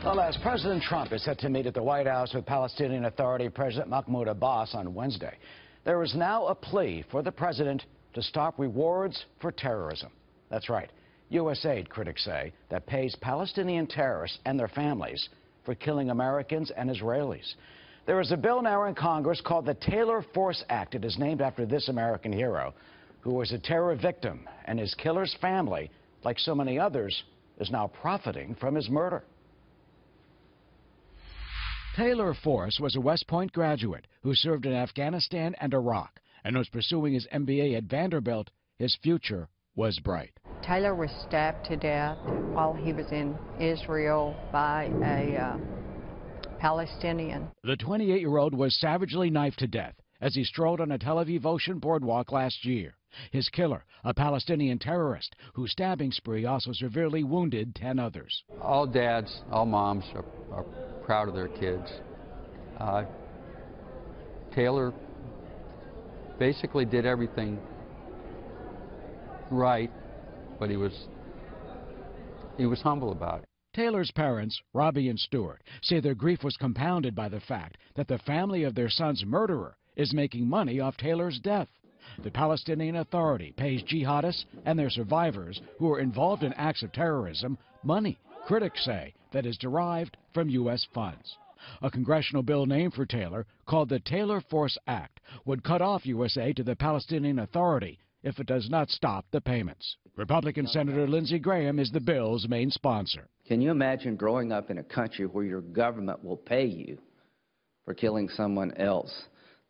Well, as President Trump is set to meet at the White House with Palestinian Authority President Mahmoud Abbas on Wednesday, there is now a plea for the president to stop rewards for terrorism. That's right. USAID, critics say, that pays Palestinian terrorists and their families for killing Americans and Israelis. There is a bill now in Congress called the Taylor Force Act. It is named after this American hero who was a terror victim, and his killer's family, like so many others, is now profiting from his murder. Taylor Force was a West Point graduate who served in Afghanistan and Iraq and was pursuing his MBA at Vanderbilt. His future was bright. Taylor was stabbed to death while he was in Israel by a Palestinian. The 28-year-old was savagely knifed to death as he strolled on a Tel Aviv ocean boardwalk last year. His killer, a Palestinian terrorist, whose stabbing spree also severely wounded 10 others. All dads, all moms are proud of their kids. Taylor basically did everything right, but he was humble about it. Taylor's parents, Robbie and Stuart, say their grief was compounded by the fact that the family of their son's murderer is making money off Taylor's death. The Palestinian Authority pays jihadists and their survivors who are involved in acts of terrorism money, critics say, that is derived from U.S. funds. A congressional bill named for Taylor, called the Taylor Force Act, would cut off U.S. aid to the Palestinian Authority if it does not stop the payments. Republican Senator Lindsey Graham is the bill's main sponsor. Can you imagine growing up in a country where your government will pay you for killing someone else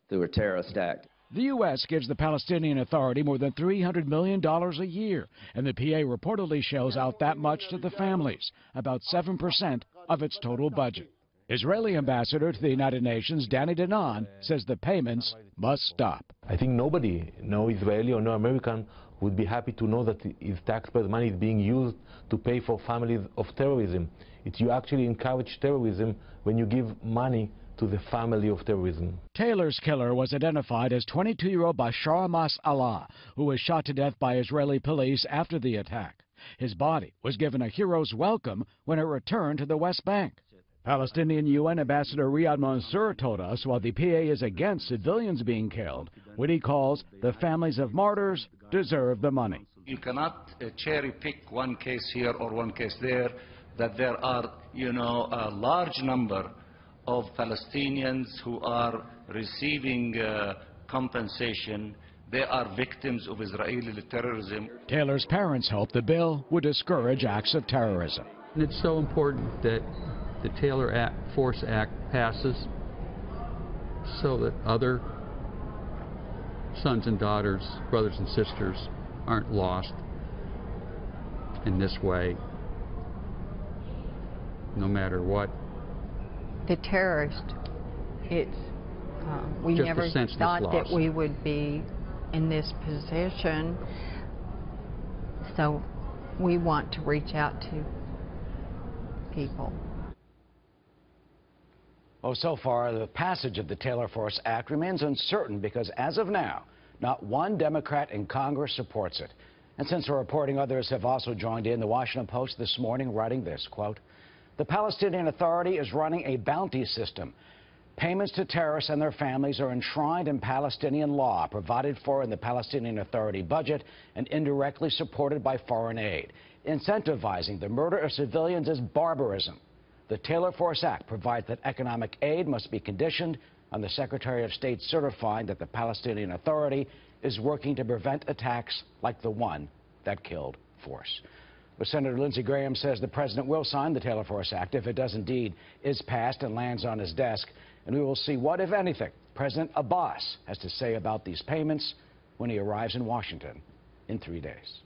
through a terrorist act? The U.S. gives the Palestinian Authority more than $300 million a year, and the PA reportedly shells out that much to the families, about 7% of its total budget. Israeli ambassador to the United Nations, Danny Danon, says the payments must stop. I think nobody, no Israeli or no American, would be happy to know that his taxpayers' money is being used to pay for families of terrorism. You actually encourage terrorism when you give money to the family of terrorism. Taylor's killer was identified as 22-year-old Bashar Mas'allah, who was shot to death by Israeli police after the attack. His body was given a hero's welcome when it returned to the West Bank. Palestinian UN Ambassador Riyad Mansour told us while the PA is against civilians being killed, what he calls the families of martyrs deserve the money. You cannot cherry pick one case here or one case there, that there are, a large number of Palestinians who are receiving compensation. They are victims of Israeli terrorism. Taylor's parents hope the bill would discourage acts of terrorism. And it's so important that the Taylor Force Act passes so that other sons and daughters, brothers and sisters aren't lost in this way, no matter what. The terrorist, we Just never thought that we would be in this position, so we want to reach out to people. Oh, so far, the passage of the Taylor Force Act remains uncertain because, as of now, not one Democrat in Congress supports it. And since we're reporting, others have also joined in. The Washington Post this morning writing this, quote, "The Palestinian Authority is running a bounty system. Payments to terrorists and their families are enshrined in Palestinian law, provided for in the Palestinian Authority budget and indirectly supported by foreign aid. Incentivizing the murder of civilians is barbarism. The Taylor Force Act provides that economic aid must be conditioned on the Secretary of State certifying that the Palestinian Authority is working to prevent attacks like the one that killed Force." But Senator Lindsey Graham says the president will sign the Taylor Force Act if it does indeed is passed and lands on his desk. And we will see what, if anything, President Abbas has to say about these payments when he arrives in Washington in 3 days.